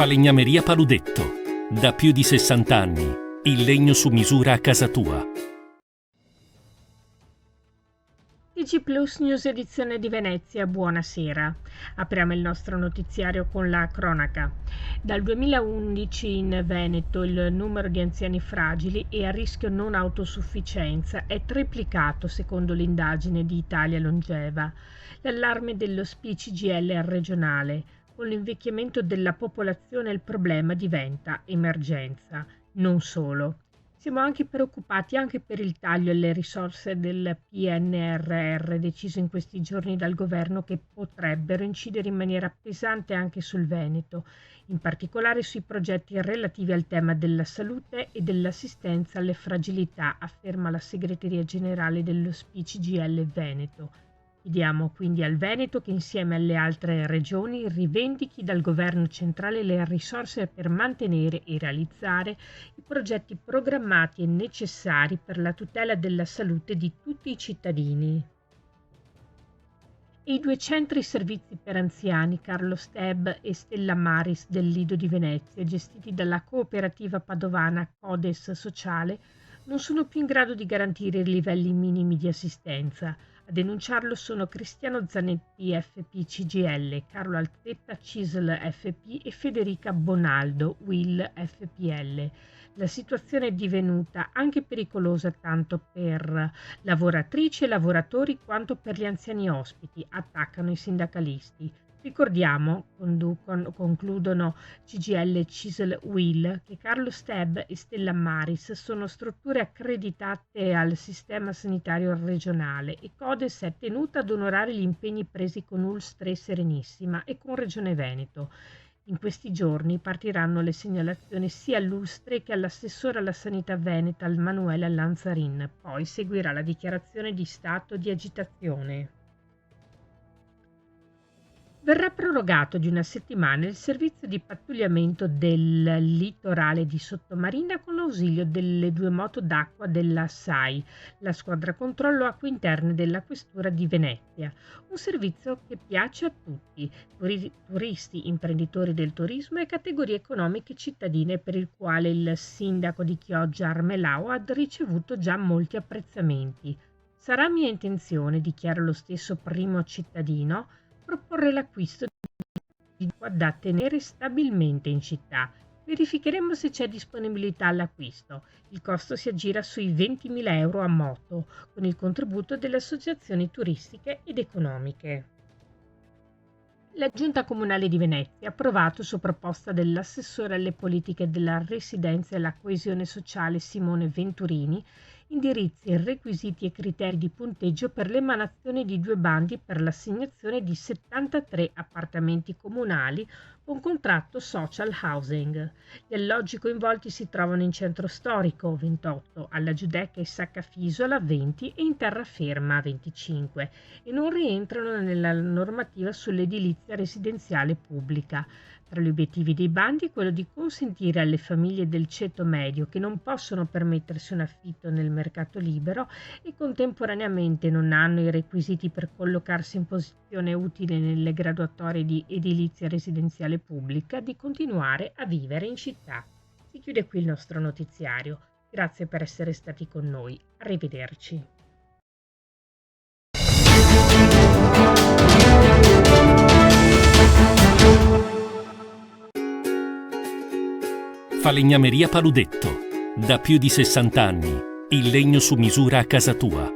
Falegnameria Paludetto. Da più di 60 anni. Il legno su misura a casa tua. TG Plus News edizione di Venezia, buonasera. Apriamo il nostro notiziario con la cronaca. Dal 2011 in Veneto il numero di anziani fragili e a rischio non autosufficienza è triplicato secondo l'indagine di Italia Longeva. L'allarme dello SPCGL regionale. Con l'invecchiamento della popolazione il problema diventa emergenza. Non solo. Siamo anche preoccupati anche per il taglio alle risorse del PNRR deciso in questi giorni dal governo che potrebbero incidere in maniera pesante anche sul Veneto, in particolare sui progetti relativi al tema della salute e dell'assistenza alle fragilità, afferma la segreteria generale dello SPCGL Veneto. Chiediamo quindi al Veneto che insieme alle altre regioni rivendichi dal governo centrale le risorse per mantenere e realizzare i progetti programmati e necessari per la tutela della salute di tutti i cittadini. I 2 centri servizi per anziani Carlo Steb e Stella Maris del Lido di Venezia, gestiti dalla cooperativa padovana Codes Sociale, non sono più in grado di garantire i livelli minimi di assistenza. A denunciarlo sono Cristiano Zanetti FP-CGL, Carlo Altetta CISL FP e Federica Bonaldo WIL FPL. La situazione è divenuta anche pericolosa tanto per lavoratrici e lavoratori quanto per gli anziani ospiti, attaccano i sindacalisti. Ricordiamo, concludono CGL CISL WIL, che Carlo Steb e Stella Maris sono strutture accreditate al sistema sanitario regionale e Codes è tenuta ad onorare gli impegni presi con Ulstre e Serenissima e con Regione Veneto. In questi giorni partiranno le segnalazioni sia all'Ulstre che all'assessore alla sanità veneta Manuela Lanzarin, poi seguirà la dichiarazione di stato di agitazione. Verrà prorogato di una settimana il servizio di pattugliamento del litorale di Sottomarina con l'ausilio delle 2 moto d'acqua della SAI, la squadra controllo acque interne della Questura di Venezia. Un servizio che piace a tutti, turisti, imprenditori del turismo e categorie economiche cittadine, per il quale il sindaco di Chioggia Armelao ha ricevuto già molti apprezzamenti. Sarà mia intenzione, dichiara lo stesso primo cittadino, proporre l'acquisto di acqua da tenere stabilmente in città. Verificheremo se c'è disponibilità all'acquisto. Il costo si aggira sui 20.000 euro a moto, con il contributo delle associazioni turistiche ed economiche. La Giunta Comunale di Venezia ha approvato, su proposta dell'assessore alle politiche della residenza e alla coesione sociale Simone Venturini, indirizzi, requisiti e criteri di punteggio per l'emanazione di 2 bandi per l'assegnazione di 73 appartamenti comunali con contratto social housing. Gli alloggi coinvolti si trovano in centro storico 28, alla Giudecca e Saccafisola 20 e in terraferma 25 e non rientrano nella normativa sull'edilizia residenziale pubblica. Tra gli obiettivi dei bandi è quello di consentire alle famiglie del ceto medio che non possono permettersi un affitto nel mercato libero e contemporaneamente non hanno i requisiti per collocarsi in posizione utile nelle graduatorie di edilizia residenziale pubblica di continuare a vivere in città. Si chiude qui il nostro notiziario. Grazie per essere stati con noi. Arrivederci. Falegnameria Paludetto. Da più di 60 anni. Il legno su misura a casa tua.